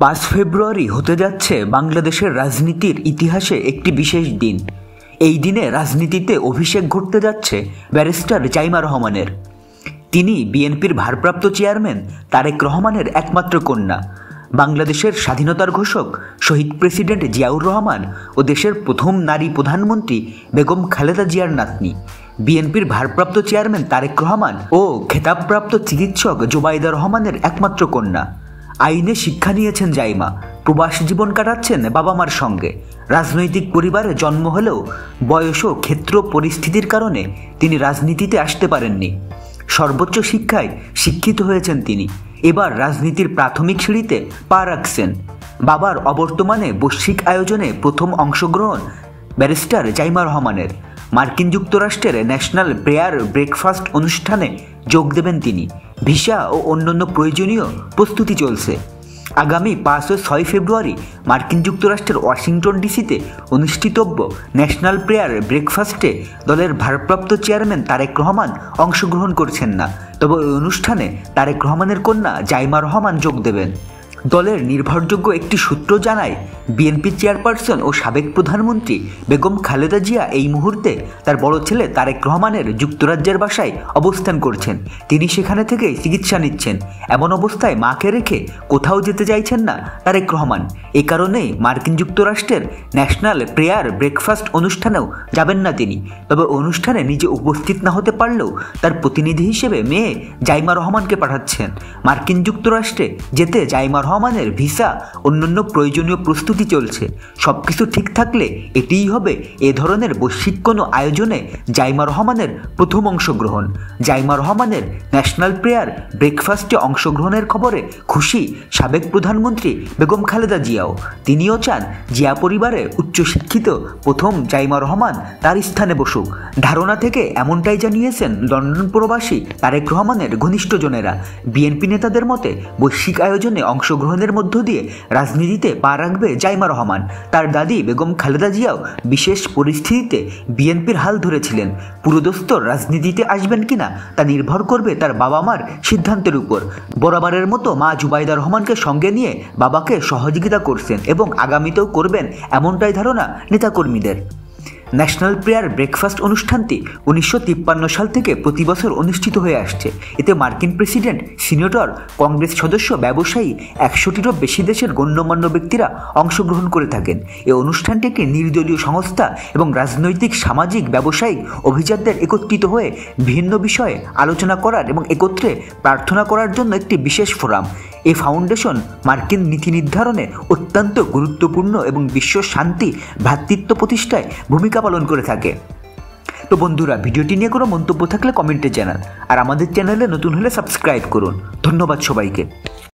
5 ফেব্রুয়ারি হতে যাচ্ছে বাংলাদেশের রাজনীতির ইতিহাসে একটি বিশেষ দিন। এই দিনে রাজনীতিতে অভিষেক ঘটতে যাচ্ছে ব্যারিস্টার জাইমা রহমানের। তিনি বিএনপির ভারপ্রাপ্ত চেয়ারম্যান তারেক রহমানের একমাত্র কন্যা, বাংলাদেশের স্বাধীনতার ঘোষক শহীদ প্রেসিডেন্ট জিয়াউর রহমান ও দেশের প্রথম নারী প্রধানমন্ত্রী বেগম খালেদা জিয়ার নাতনি। বিএনপির ভারপ্রাপ্ত চেয়ারম্যান তারেক রহমান ও খেতাবপ্রাপ্ত চিকিৎসক জোবাইদা রহমানের একমাত্র কন্যা। আইনে শিক্ষা নিয়েছেন জাইমা, প্রবাস জীবন কাটাচ্ছেন বাবা মার সঙ্গে। রাজনৈতিক পরিবারে জন্ম হলেও বয়স ও ক্ষেত্র পরিস্থিতির কারণে তিনি রাজনীতিতে আসতে পারেননি। সর্বোচ্চ শিক্ষায় শিক্ষিত হয়েছেন তিনি। এবার রাজনীতির প্রাথমিক সিঁড়িতে পা রাখছেন। বাবার অবর্তমানে বৈশ্বিক আয়োজনে প্রথম অংশগ্রহণ ব্যারিস্টার জাইমা রহমানের। মার্কিন যুক্তরাষ্ট্রের ন্যাশনাল প্রেয়ার ব্রেকফাস্ট অনুষ্ঠানে যোগ দেবেন তিনি। ভিসা ও অন্যান্য প্রয়োজনীয় প্রস্তুতি চলছে। আগামী 5 ও 6 ফেব্রুয়ারি মার্কিন যুক্তরাষ্ট্রের ওয়াশিংটন ডিসিতে অনুষ্ঠিতব্য ন্যাশনাল প্রেয়ার ব্রেকফাস্টে দলের ভারপ্রাপ্ত চেয়ারম্যান তারেক রহমান অংশগ্রহণ করছেন না, তবে ওই অনুষ্ঠানে তারেক রহমানের কন্যা জাইমা রহমান যোগ দেবেন। দলের নির্ভরযোগ্য একটি সূত্র জানায়, বিএনপি চেয়ারপারসন ও সাবেক প্রধানমন্ত্রী বেগম খালেদা জিয়া এই মুহূর্তে তার বড় ছেলে তারেক রহমানের যুক্তরাজ্যের বাসায় অবস্থান করছেন। তিনি সেখানে থেকে চিকিৎসা নিচ্ছেন। এমন অবস্থায় মাকে রেখে কোথাও যেতে চাইছেন না তারেক রহমান। এ কারণেই মার্কিন যুক্তরাষ্ট্রের ন্যাশনাল প্রেয়ার ব্রেকফাস্ট অনুষ্ঠানেও যাবেন না তিনি। তবে অনুষ্ঠানে নিজে উপস্থিত না হতে পারলেও তার প্রতিনিধি হিসেবে মেয়ে জাইমা রহমানকে পাঠাচ্ছেন। মার্কিন যুক্তরাষ্ট্রে যেতে জাইমা রহমানের ভিসা অন্যান্য প্রয়োজনীয় প্রস্তুতি চলছে। সবকিছু ঠিক থাকলে এটিই হবে এ ধরনের বৈশ্বিক কোনো আয়োজনে জাইমা রহমানের প্রথম অংশগ্রহণ। জাইমা রহমানের ন্যাশনাল প্রেয়ার ব্রেকফাস্টে অংশগ্রহণের খবরে খুশি সাবেক প্রধানমন্ত্রী বেগম খালেদা জিয়াও। তিনিও চান জিয়া পরিবারে উচ্চশিক্ষিত প্রথম জাইমা রহমান তার স্থানে বসুক। ধারণা থেকে এমনটাই জানিয়েছেন লন্ডন প্রবাসী তারেক রহমানের ঘনিষ্ঠজনেরা। বিএনপি নেতাদের মতে বৈশ্বিক আয়োজনে অংশগ্রহণের মধ্য দিয়ে রাজনীতিতে পা রাখবে জাইমা রহমান। তার দাদি বেগম খালেদা জিয়াও বিশেষ পরিস্থিতিতে বিএনপির হাল ধরেছিলেন। পুরোদস্তুর রাজনীতিতে আসবেন কিনা তা নির্ভর করবে তার বাবা মার সিদ্ধান্তের উপর। বরাবরের মতো মা জুবাইদা রহমানকে সঙ্গে নিয়ে বাবাকে সহযোগিতা করছেন এবং আগামীতেও করবেন, এমনটাই ধারণা নেতাকর্মীদের। ন্যাশনাল প্রেয়ার ব্রেকফাস্ট অনুষ্ঠানটি 1953 সাল থেকে প্রতি বছর অনুষ্ঠিত হয়ে আসছে। এতে মার্কিন প্রেসিডেন্ট, সিনেটর, কংগ্রেস সদস্য, ব্যবসায়ী, 100টিরও বেশি দেশের গণ্যমান্য ব্যক্তিরা অংশগ্রহণ করে থাকেন। এই অনুষ্ঠানটি একটি নির্দলীয় সংস্থা এবং রাজনৈতিক, সামাজিক, ব্যবসায়িক অভিজাতদের একত্রিত হয়ে ভিন্ন বিষয়ে আলোচনা করার এবং একত্রে প্রার্থনা করার জন্য একটি বিশেষ ফোরাম। এই ফাউন্ডেশন মার্কিন নীতি নির্ধারণে অত্যন্ত গুরুত্বপূর্ণ এবং বিশ্ব শান্তি, ভ্রাতৃত্ব প্রতিষ্ঠায় ভূমিকা পালন করে থাকে। তো বন্ধুরা, ভিডিওটি নিয়ে কোনো মন্তব্য থাকলে কমেন্টে জানান, আর আমাদের চ্যানেলে নতুন হলে সাবস্ক্রাইব করুন। ধন্যবাদ সবাইকে।